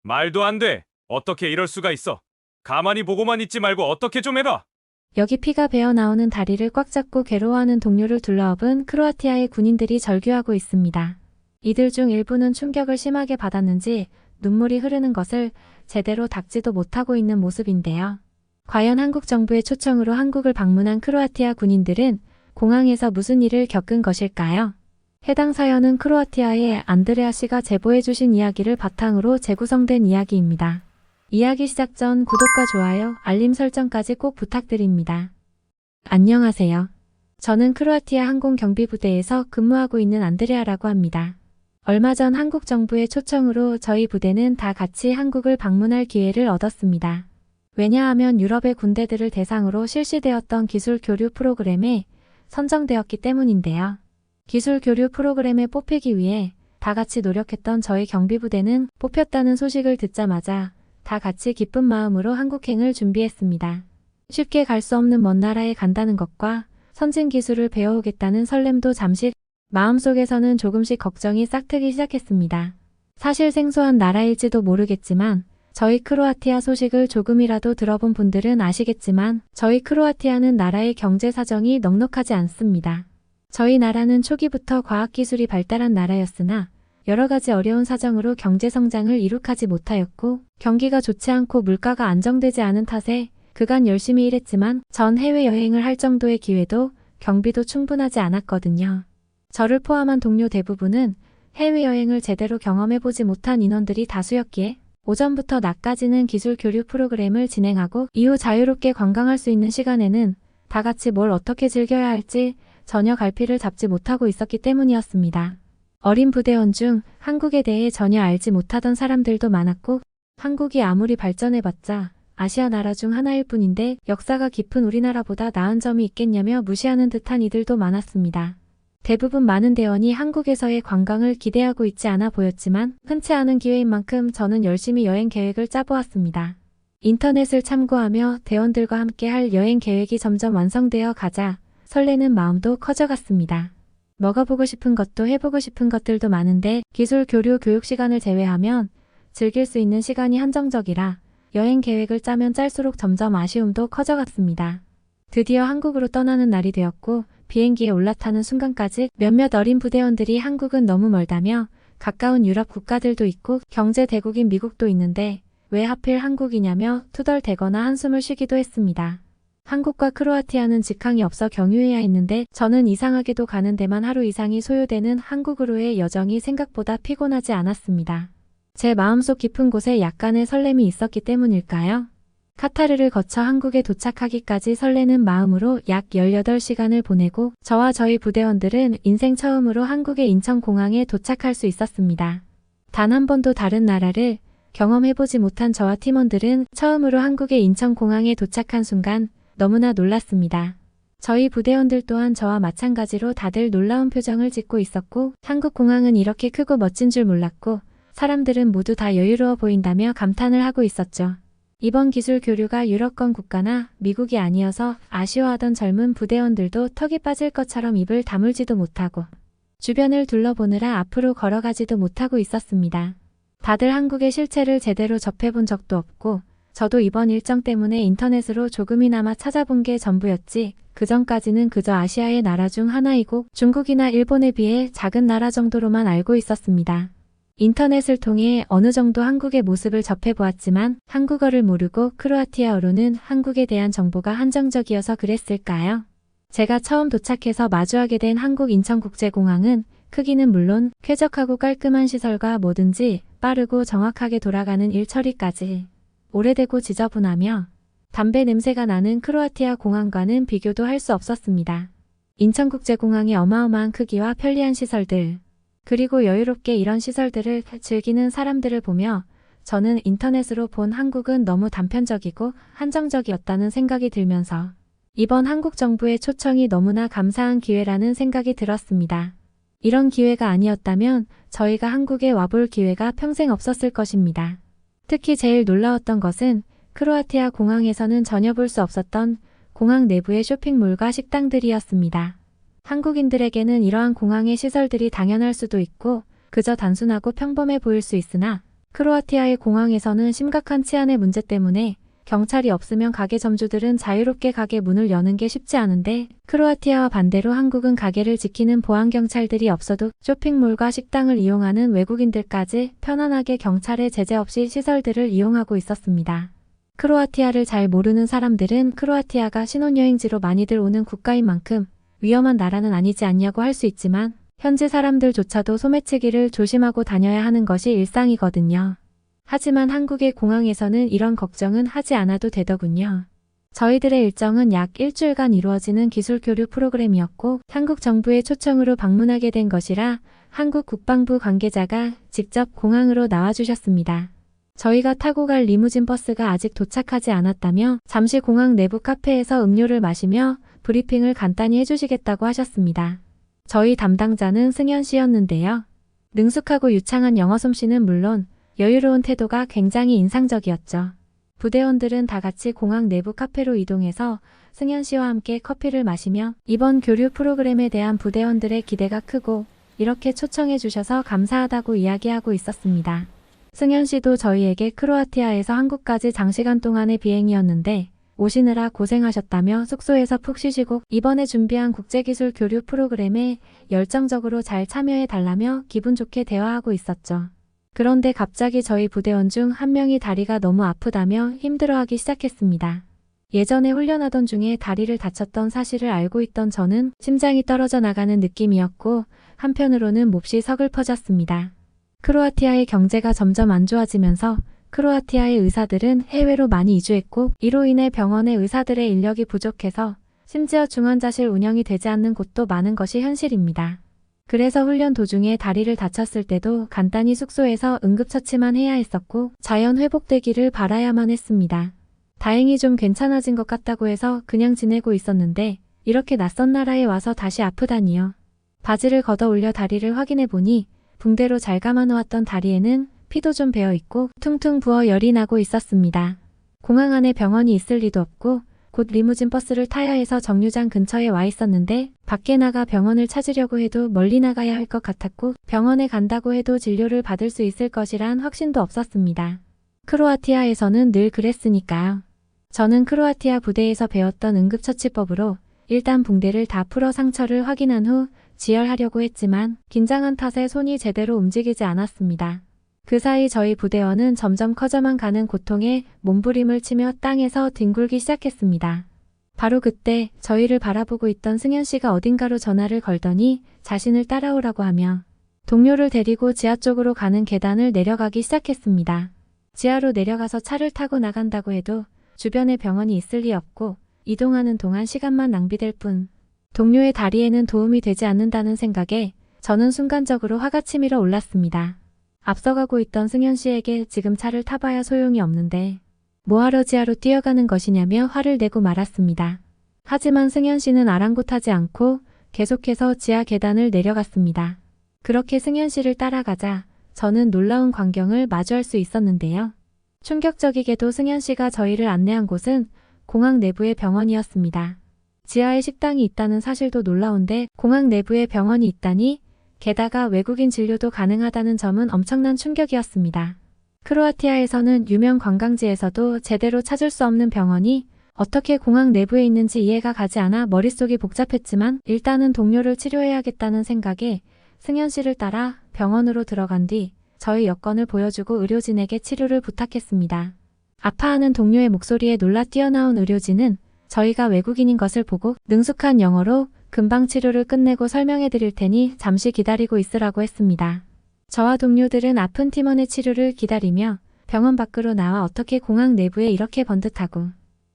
말도 안 돼. 어떻게 이럴 수가 있어? 가만히 보고만 있지 말고 어떻게 좀 해봐. 여기 피가 배어 나오는 다리를 꽉 잡고 괴로워하는 동료를 둘러업은 크로아티아의 군인들이 절규하고 있습니다. 이들 중 일부는 충격을 심하게 받았는지 눈물이 흐르는 것을 제대로 닦지도 못하고 있는 모습인데요. 과연 한국 정부의 초청으로 한국을 방문한 크로아티아 군인들은 공항에서 무슨 일을 겪은 것일까요? 해당 사연은 크로아티아의 안드레아 씨가 제보해 주신 이야기를 바탕으로 재구성된 이야기입니다. 이야기 시작 전 구독과 좋아요, 알림 설정까지 꼭 부탁드립니다. 안녕하세요. 저는 크로아티아 항공경비부대에서 근무하고 있는 안드레아라고 합니다. 얼마 전 한국 정부의 초청으로 저희 부대는 다 같이 한국을 방문할 기회를 얻었습니다. 왜냐하면 유럽의 군대들을 대상으로 실시되었던 기술 교류 프로그램에 선정되었기 때문인데요. 기술 교류 프로그램에 뽑히기 위해 다 같이 노력했던 저희 경비부대는 뽑혔다는 소식을 듣자마자 다 같이 기쁜 마음으로 한국행을 준비했습니다. 쉽게 갈 수 없는 먼 나라에 간다는 것과 선진 기술을 배워오겠다는 설렘도 잠시 마음속에서는 조금씩 걱정이 싹트기 시작했습니다. 사실 생소한 나라일지도 모르겠지만 저희 크로아티아 소식을 조금이라도 들어본 분들은 아시겠지만 저희 크로아티아는 나라의 경제 사정이 넉넉하지 않습니다. 저희 나라는 초기부터 과학기술이 발달한 나라였으나 여러 가지 어려운 사정으로 경제 성장을 이룩하지 못하였고 경기가 좋지 않고 물가가 안정되지 않은 탓에 그간 열심히 일했지만 전 해외여행을 할 정도의 기회도 경비도 충분하지 않았거든요. 저를 포함한 동료 대부분은 해외여행을 제대로 경험해보지 못한 인원들이 다수였기에 오전부터 낮까지는 기술 교류 프로그램을 진행하고 이후 자유롭게 관광할 수 있는 시간에는 다 같이 뭘 어떻게 즐겨야 할지 전혀 갈피를 잡지 못하고 있었기 때문이었습니다. 어린 부대원 중 한국에 대해 전혀 알지 못하던 사람들도 많았고 한국이 아무리 발전해봤자 아시아 나라 중 하나일 뿐인데 역사가 깊은 우리나라보다 나은 점이 있겠냐며 무시하는 듯한 이들도 많았습니다. 대부분 많은 대원이 한국에서의 관광을 기대하고 있지 않아 보였지만 흔치 않은 기회인 만큼 저는 열심히 여행 계획을 짜보았습니다. 인터넷을 참고하며 대원들과 함께 할 여행 계획이 점점 완성되어 가자 설레는 마음도 커져갔습니다. 먹어보고 싶은 것도 해보고 싶은 것들도 많은데 기술 교류 교육 시간을 제외하면 즐길 수 있는 시간이 한정적이라 여행 계획을 짜면 짤수록 점점 아쉬움도 커져갔습니다. 드디어 한국으로 떠나는 날이 되었고 비행기에 올라타는 순간까지 몇몇 어린 부대원들이 한국은 너무 멀다며 가까운 유럽 국가들도 있고 경제 대국인 미국도 있는데 왜 하필 한국이냐며 투덜대거나 한숨을 쉬기도 했습니다. 한국과 크로아티아는 직항이 없어 경유해야 했는데 저는 이상하게도 가는 데만 하루 이상이 소요되는 한국으로의 여정이 생각보다 피곤하지 않았습니다. 제 마음속 깊은 곳에 약간의 설렘이 있었기 때문일까요? 카타르를 거쳐 한국에 도착하기까지 설레는 마음으로 약 18시간을 보내고 저와 저희 부대원들은 인생 처음으로 한국의 인천공항에 도착할 수 있었습니다. 단 한 번도 다른 나라를 경험해보지 못한 저와 팀원들은 처음으로 한국의 인천공항에 도착한 순간 너무나 놀랐습니다. 저희 부대원들 또한 저와 마찬가지로 다들 놀라운 표정을 짓고 있었고 한국 공항은 이렇게 크고 멋진 줄 몰랐고 사람들은 모두 다 여유로워 보인다며 감탄을 하고 있었죠. 이번 기술 교류가 유럽권 국가나 미국이 아니어서 아쉬워하던 젊은 부대원들도 턱이 빠질 것처럼 입을 다물지도 못하고 주변을 둘러보느라 앞으로 걸어가지도 못하고 있었습니다. 다들 한국의 실체를 제대로 접해본 적도 없고 저도 이번 일정 때문에 인터넷으로 조금이나마 찾아본 게 전부였지 그 전까지는 그저 아시아의 나라 중 하나이고 중국이나 일본에 비해 작은 나라 정도로만 알고 있었습니다. 인터넷을 통해 어느 정도 한국의 모습을 접해보았지만 한국어를 모르고 크로아티아어로는 한국에 대한 정보가 한정적이어서 그랬을까요? 제가 처음 도착해서 마주하게 된 한국 인천국제공항은 크기는 물론 쾌적하고 깔끔한 시설과 뭐든지 빠르고 정확하게 돌아가는 일 처리까지 오래되고 지저분하며 담배 냄새가 나는 크로아티아 공항과는 비교도 할 수 없었습니다. 인천국제공항의 어마어마한 크기와 편리한 시설들 그리고 여유롭게 이런 시설들을 즐기는 사람들을 보며 저는 인터넷으로 본 한국은 너무 단편적이고 한정적이었다는 생각이 들면서 이번 한국 정부의 초청이 너무나 감사한 기회라는 생각이 들었습니다. 이런 기회가 아니었다면 저희가 한국에 와볼 기회가 평생 없었을 것입니다. 특히 제일 놀라웠던 것은 크로아티아 공항에서는 전혀 볼 수 없었던 공항 내부의 쇼핑몰과 식당들이었습니다. 한국인들에게는 이러한 공항의 시설들이 당연할 수도 있고 그저 단순하고 평범해 보일 수 있으나 크로아티아의 공항에서는 심각한 치안의 문제 때문에 경찰이 없으면 가게 점주들은 자유롭게 가게 문을 여는 게 쉽지 않은데 크로아티아와 반대로 한국은 가게를 지키는 보안 경찰들이 없어도 쇼핑몰과 식당을 이용하는 외국인들까지 편안하게 경찰의 제재 없이 시설들을 이용하고 있었습니다. 크로아티아를 잘 모르는 사람들은 크로아티아가 신혼여행지로 많이들 오는 국가인 만큼 위험한 나라는 아니지 않냐고 할 수 있지만 현지 사람들조차도 소매치기를 조심하고 다녀야 하는 것이 일상이거든요. 하지만 한국의 공항에서는 이런 걱정은 하지 않아도 되더군요. 저희들의 일정은 약 일주일간 이루어지는 기술 교류 프로그램이었고 한국 정부의 초청으로 방문하게 된 것이라 한국 국방부 관계자가 직접 공항으로 나와주셨습니다. 저희가 타고 갈 리무진 버스가 아직 도착하지 않았다며 잠시 공항 내부 카페에서 음료를 마시며 브리핑을 간단히 해주시겠다고 하셨습니다. 저희 담당자는 승현 씨였는데요. 능숙하고 유창한 영어 솜씨는 물론 여유로운 태도가 굉장히 인상적이었죠. 부대원들은 다 같이 공항 내부 카페로 이동해서 승현 씨와 함께 커피를 마시며 이번 교류 프로그램에 대한 부대원들의 기대가 크고 이렇게 초청해 주셔서 감사하다고 이야기하고 있었습니다. 승현 씨도 저희에게 크로아티아에서 한국까지 장시간 동안의 비행이었는데 오시느라 고생하셨다며 숙소에서 푹 쉬시고 이번에 준비한 국제기술 교류 프로그램에 열정적으로 잘 참여해 달라며 기분 좋게 대화하고 있었죠. 그런데 갑자기 저희 부대원 중 한 명이 다리가 너무 아프다며 힘들어하기 시작했습니다. 예전에 훈련하던 중에 다리를 다쳤던 사실을 알고 있던 저는 심장이 떨어져 나가는 느낌이었고 한편으로는 몹시 서글퍼졌습니다. 크로아티아의 경제가 점점 안 좋아지면서 크로아티아의 의사들은 해외로 많이 이주했고 이로 인해 병원의 의사들의 인력이 부족해서 심지어 중환자실 운영이 되지 않는 곳도 많은 것이 현실입니다. 그래서 훈련 도중에 다리를 다쳤을 때도 간단히 숙소에서 응급처치만 해야 했었고 자연 회복되기를 바라야만 했습니다. 다행히 좀 괜찮아진 것 같다고 해서 그냥 지내고 있었는데 이렇게 낯선 나라에 와서 다시 아프다니요. 바지를 걷어 올려 다리를 확인해 보니 붕대로 잘 감아놓았던 다리에는 피도 좀 배어 있고 퉁퉁 부어 열이 나고 있었습니다. 공항 안에 병원이 있을 리도 없고 곧 리무진 버스를 타야 해서 정류장 근처에 와 있었는데 밖에 나가 병원을 찾으려고 해도 멀리 나가야 할 것 같았고 병원에 간다고 해도 진료를 받을 수 있을 것이란 확신도 없었습니다. 크로아티아에서는 늘 그랬으니까요. 저는 크로아티아 부대에서 배웠던 응급처치법으로 일단 붕대를 다 풀어 상처를 확인한 후 지혈하려고 했지만 긴장한 탓에 손이 제대로 움직이지 않았습니다. 그 사이 저희 부대원은 점점 커져만 가는 고통에 몸부림을 치며 땅에서 뒹굴기 시작했습니다. 바로 그때 저희를 바라보고 있던 승현 씨가 어딘가로 전화를 걸더니 자신을 따라오라고 하며 동료를 데리고 지하 쪽으로 가는 계단을 내려가기 시작했습니다. 지하로 내려가서 차를 타고 나간다고 해도 주변에 병원이 있을 리 없고 이동하는 동안 시간만 낭비될 뿐 동료의 다리에는 도움이 되지 않는다는 생각에 저는 순간적으로 화가 치밀어 올랐습니다. 앞서가고 있던 승현 씨에게 지금 차를 타봐야 소용이 없는데 뭐하러 지하로 뛰어가는 것이냐며 화를 내고 말았습니다. 하지만 승현 씨는 아랑곳하지 않고 계속해서 지하 계단을 내려갔습니다. 그렇게 승현 씨를 따라가자 저는 놀라운 광경을 마주할 수 있었는데요. 충격적이게도 승현 씨가 저희를 안내한 곳은 공항 내부의 병원이었습니다. 지하에 식당이 있다는 사실도 놀라운데 공항 내부에 병원이 있다니 게다가 외국인 진료도 가능하다는 점은 엄청난 충격이었습니다. 크로아티아에서는 유명 관광지에서도 제대로 찾을 수 없는 병원이 어떻게 공항 내부에 있는지 이해가 가지 않아 머릿속이 복잡했지만 일단은 동료를 치료해야겠다는 생각에 승현 씨를 따라 병원으로 들어간 뒤 저희 여권을 보여주고 의료진에게 치료를 부탁했습니다. 아파하는 동료의 목소리에 놀라 뛰어나온 의료진은 저희가 외국인인 것을 보고 능숙한 영어로 금방 치료를 끝내고 설명해 드릴 테니 잠시 기다리고 있으라고 했습니다. 저와 동료들은 아픈 팀원의 치료를 기다리며 병원 밖으로 나와 어떻게 공항 내부에 이렇게 번듯하고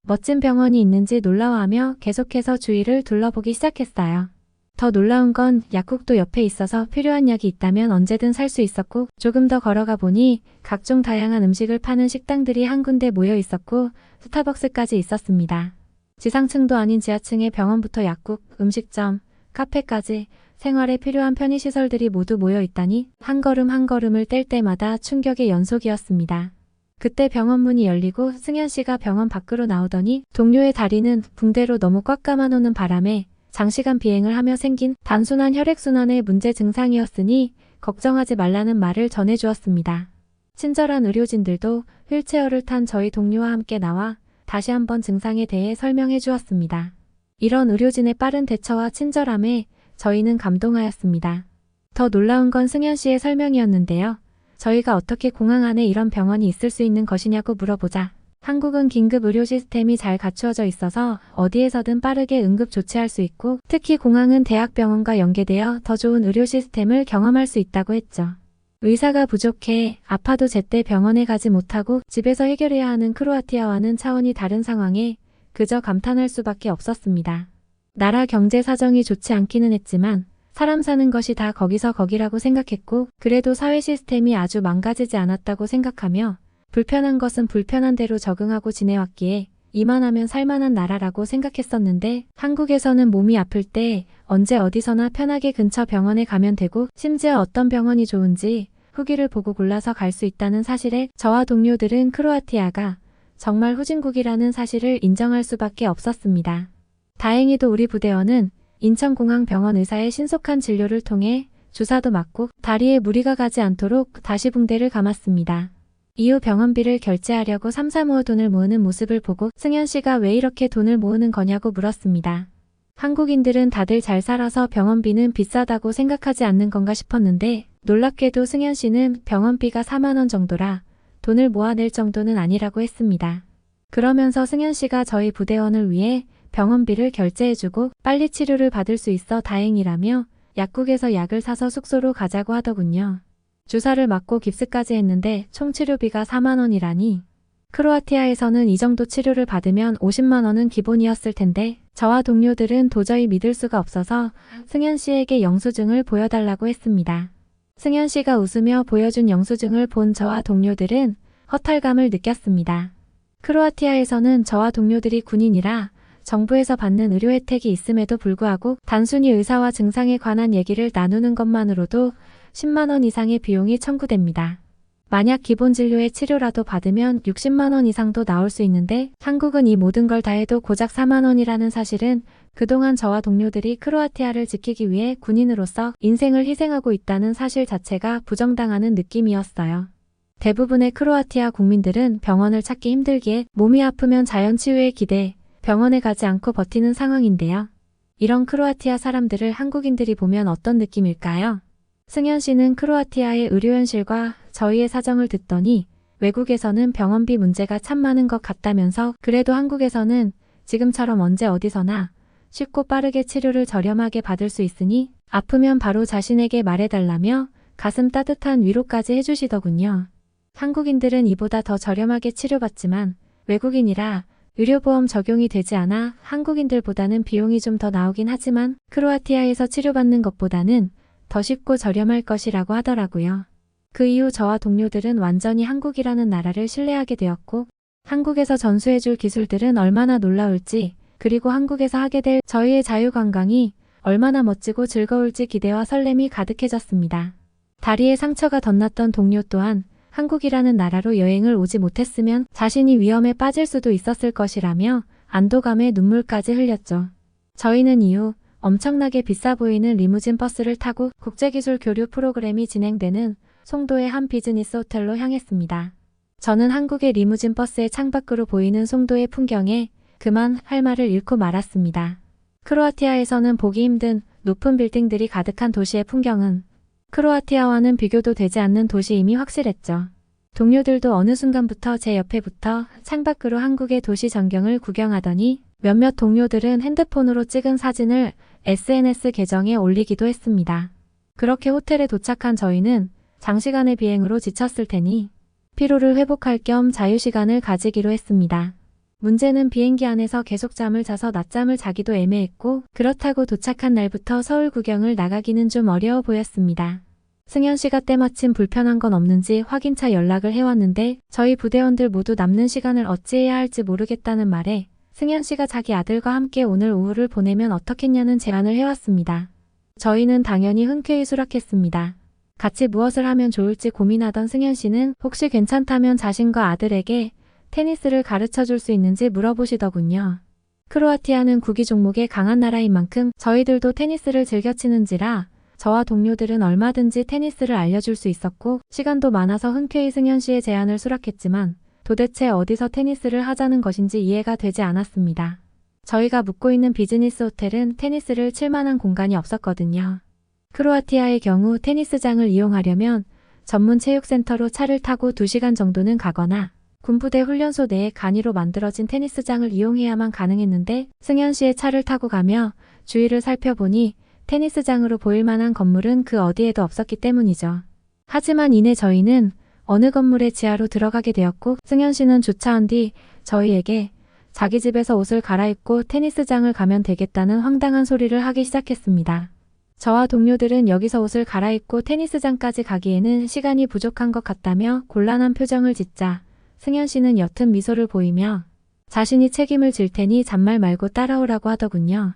멋진 병원이 있는지 놀라워하며 계속해서 주위를 둘러보기 시작했어요. 더 놀라운 건 약국도 옆에 있어서 필요한 약이 있다면 언제든 살 수 있었고 조금 더 걸어가 보니 각종 다양한 음식을 파는 식당들이 한 군데 모여 있었고 스타벅스까지 있었습니다. 지상층도 아닌 지하층에 병원부터 약국, 음식점, 카페까지 생활에 필요한 편의시설들이 모두 모여 있다니 한 걸음 한 걸음을 뗄 때마다 충격의 연속이었습니다. 그때 병원 문이 열리고 승현 씨가 병원 밖으로 나오더니 동료의 다리는 붕대로 너무 꽉 감아놓는 바람에 장시간 비행을 하며 생긴 단순한 혈액순환의 문제 증상이었으니 걱정하지 말라는 말을 전해주었습니다. 친절한 의료진들도 휠체어를 탄 저희 동료와 함께 나와 다시 한번 증상에 대해 설명해 주었습니다. 이런 의료진의 빠른 대처와 친절함에 저희는 감동하였습니다. 더 놀라운 건 승현 씨의 설명이었는데요. 저희가 어떻게 공항 안에 이런 병원이 있을 수 있는 것이냐고 물어보자 한국은 긴급 의료 시스템이 잘 갖추어져 있어서 어디에서든 빠르게 응급 조치할 수 있고 특히 공항은 대학병원과 연계되어 더 좋은 의료 시스템을 경험할 수 있다고 했죠. 의사가 부족해 아파도 제때 병원에 가지 못하고 집에서 해결해야 하는 크로아티아와는 차원이 다른 상황에 그저 감탄할 수밖에 없었습니다. 나라 경제 사정이 좋지 않기는 했지만 사람 사는 것이 다 거기서 거기라고 생각했고 그래도 사회 시스템이 아주 망가지지 않았다고 생각하며 불편한 것은 불편한 대로 적응하고 지내왔기에 이만하면 살만한 나라라고 생각했었는데 한국에서는 몸이 아플 때 언제 어디서나 편하게 근처 병원에 가면 되고 심지어 어떤 병원이 좋은지 후기를 보고 골라서 갈 수 있다는 사실에 저와 동료들은 크로아티아가 정말 후진국이라는 사실을 인정할 수밖에 없었습니다. 다행히도 우리 부대원은 인천공항병원 의사의 신속한 진료를 통해 주사도 맞고 다리에 무리가 가지 않도록 다시 붕대를 감았습니다. 이후 병원비를 결제하려고 삼삼오오 돈을 모으는 모습을 보고 승현 씨가 왜 이렇게 돈을 모으는 거냐고 물었습니다. 한국인들은 다들 잘 살아서 병원비는 비싸다고 생각하지 않는 건가 싶었는데 놀랍게도 승현 씨는 병원비가 4만 원 정도라 돈을 모아낼 정도는 아니라고 했습니다. 그러면서 승현 씨가 저희 부대원을 위해 병원비를 결제해주고 빨리 치료를 받을 수 있어 다행이라며 약국에서 약을 사서 숙소로 가자고 하더군요. 주사를 맞고 깁스까지 했는데 총 치료비가 4만 원이라니. 크로아티아에서는 이 정도 치료를 받으면 50만 원은 기본이었을 텐데 저와 동료들은 도저히 믿을 수가 없어서 승현 씨에게 영수증을 보여달라고 했습니다. 승현 씨가 웃으며 보여준 영수증을 본 저와 동료들은 허탈감을 느꼈습니다. 크로아티아에서는 저와 동료들이 군인이라 정부에서 받는 의료 혜택이 있음에도 불구하고 단순히 의사와 증상에 관한 얘기를 나누는 것만으로도 10만 원 이상의 비용이 청구됩니다. 만약 기본 진료의 치료라도 받으면 60만 원 이상도 나올 수 있는데 한국은 이 모든 걸 다 해도 고작 4만 원이라는 사실은 그동안 저와 동료들이 크로아티아를 지키기 위해 군인으로서 인생을 희생하고 있다는 사실 자체가 부정당하는 느낌이었어요. 대부분의 크로아티아 국민들은 병원을 찾기 힘들기에 몸이 아프면 자연치유에 기대 병원에 가지 않고 버티는 상황인데요. 이런 크로아티아 사람들을 한국인들이 보면 어떤 느낌일까요? 승현 씨는 크로아티아의 의료 현실과 저희의 사정을 듣더니 외국에서는 병원비 문제가 참 많은 것 같다면서 그래도 한국에서는 지금처럼 언제 어디서나 쉽고 빠르게 치료를 저렴하게 받을 수 있으니 아프면 바로 자신에게 말해달라며 가슴 따뜻한 위로까지 해주시더군요. 한국인들은 이보다 더 저렴하게 치료받지만 외국인이라 의료보험 적용이 되지 않아 한국인들보다는 비용이 좀 더 나오긴 하지만 크로아티아에서 치료받는 것보다는 더 쉽고 저렴할 것이라고 하더라고요. 그 이후 저와 동료들은 완전히 한국이라는 나라를 신뢰하게 되었고 한국에서 전수해줄 기술들은 얼마나 놀라울지 그리고 한국에서 하게 될 저희의 자유관광이 얼마나 멋지고 즐거울지 기대와 설렘이 가득해졌습니다. 다리에 상처가 덧났던 동료 또한 한국이라는 나라로 여행을 오지 못했으면 자신이 위험에 빠질 수도 있었을 것이라며 안도감에 눈물까지 흘렸죠. 저희는 이후 엄청나게 비싸 보이는 리무진 버스를 타고 국제기술 교류 프로그램이 진행되는 송도의 한 비즈니스 호텔로 향했습니다. 저는 한국의 리무진 버스의 창밖으로 보이는 송도의 풍경에 그만 할 말을 잃고 말았습니다. 크로아티아에서는 보기 힘든 높은 빌딩들이 가득한 도시의 풍경은 크로아티아와는 비교도 되지 않는 도시임이 확실했죠. 동료들도 어느 순간부터 제 옆에 붙어 창밖으로 한국의 도시 전경을 구경하더니 몇몇 동료들은 핸드폰으로 찍은 사진을 SNS 계정에 올리기도 했습니다. 그렇게 호텔에 도착한 저희는 장시간의 비행으로 지쳤을 테니 피로를 회복할 겸 자유시간을 가지기로 했습니다. 문제는 비행기 안에서 계속 잠을 자서 낮잠을 자기도 애매했고 그렇다고 도착한 날부터 서울 구경을 나가기는 좀 어려워 보였습니다. 승현 씨가 때마침 불편한 건 없는지 확인차 연락을 해왔는데 저희 부대원들 모두 남는 시간을 어찌해야 할지 모르겠다는 말에 승현 씨가 자기 아들과 함께 오늘 오후를 보내면 어떻겠냐는 제안을 해왔습니다. 저희는 당연히 흔쾌히 수락했습니다. 같이 무엇을 하면 좋을지 고민하던 승현 씨는 혹시 괜찮다면 자신과 아들에게 테니스를 가르쳐줄 수 있는지 물어보시더군요. 크로아티아는 구기 종목에 강한 나라인 만큼 저희들도 테니스를 즐겨 치는지라 저와 동료들은 얼마든지 테니스를 알려줄 수 있었고 시간도 많아서 흔쾌히 승현 씨의 제안을 수락했지만 도대체 어디서 테니스를 하자는 것인지 이해가 되지 않았습니다. 저희가 묵고 있는 비즈니스 호텔은 테니스를 칠 만한 공간이 없었거든요. 크로아티아의 경우 테니스장을 이용하려면 전문 체육센터로 차를 타고 2시간 정도는 가거나 군부대 훈련소 내에 간이로 만들어진 테니스장을 이용해야만 가능했는데 승현 씨의 차를 타고 가며 주위를 살펴보니 테니스장으로 보일 만한 건물은 그 어디에도 없었기 때문이죠. 하지만 이내 저희는 어느 건물의 지하로 들어가게 되었고 승현 씨는 주차한 뒤 저희에게 자기 집에서 옷을 갈아입고 테니스장을 가면 되겠다는 황당한 소리를 하기 시작했습니다. 저와 동료들은 여기서 옷을 갈아입고 테니스장까지 가기에는 시간이 부족한 것 같다며 곤란한 표정을 짓자 승현 씨는 옅은 미소를 보이며 자신이 책임을 질 테니 잔말 말고 따라오라고 하더군요.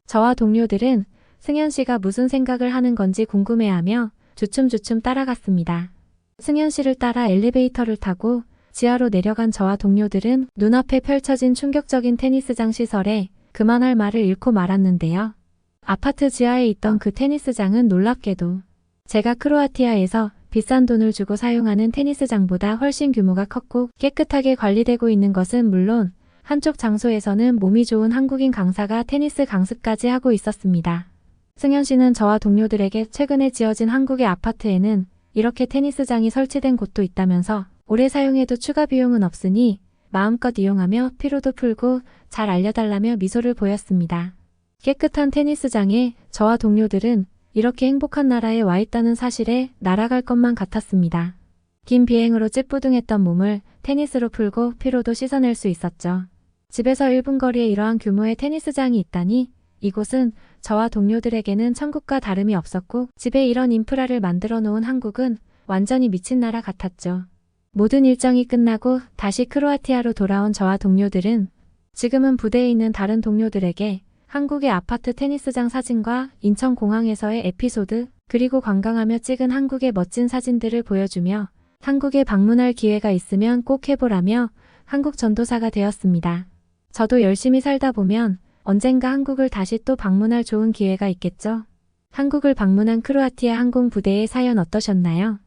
저와 동료들은 승현 씨가 무슨 생각을 하는 건지 궁금해하며 주춤주춤 따라갔습니다. 승현 씨를 따라 엘리베이터를 타고 지하로 내려간 저와 동료들은 눈앞에 펼쳐진 충격적인 테니스장 시설에 그만할 말을 잃고 말았는데요. 아파트 지하에 있던 그 테니스장은 놀랍게도 제가 크로아티아에서 비싼 돈을 주고 사용하는 테니스장보다 훨씬 규모가 컸고 깨끗하게 관리되고 있는 것은 물론 한쪽 장소에서는 몸이 좋은 한국인 강사가 테니스 강습까지 하고 있었습니다. 승현 씨는 저와 동료들에게 최근에 지어진 한국의 아파트에는 이렇게 테니스장이 설치된 곳도 있다면서 오래 사용해도 추가 비용은 없으니 마음껏 이용하며 피로도 풀고 잘 알려달라며 미소를 보였습니다. 깨끗한 테니스장에 저와 동료들은 이렇게 행복한 나라에 와 있다는 사실에 날아갈 것만 같았습니다. 긴 비행으로 찌뿌둥했던 몸을 테니스로 풀고 피로도 씻어낼 수 있었죠. 집에서 1분 거리에 이러한 규모의 테니스장이 있다니 이곳은 저와 동료들에게는 천국과 다름이 없었고 집에 이런 인프라를 만들어 놓은 한국은 완전히 미친 나라 같았죠. 모든 일정이 끝나고 다시 크로아티아로 돌아온 저와 동료들은 지금은 부대에 있는 다른 동료들에게 한국의 아파트 테니스장 사진과 인천공항에서의 에피소드 그리고 관광하며 찍은 한국의 멋진 사진들을 보여주며 한국에 방문할 기회가 있으면 꼭 해보라며 한국 전도사가 되었습니다. 저도 열심히 살다 보면 언젠가 한국을 다시 또 방문할 좋은 기회가 있겠죠. 한국을 방문한 크로아티아 항공부대의 사연 어떠셨나요?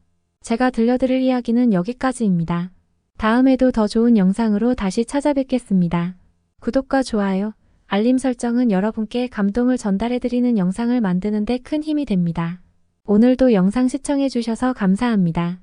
제가 들려드릴 이야기는 여기까지입니다. 다음에도 더 좋은 영상으로 다시 찾아뵙겠습니다. 구독과 좋아요, 알림 설정은 여러분께 감동을 전달해드리는 영상을 만드는 데 큰 힘이 됩니다. 오늘도 영상 시청해주셔서 감사합니다.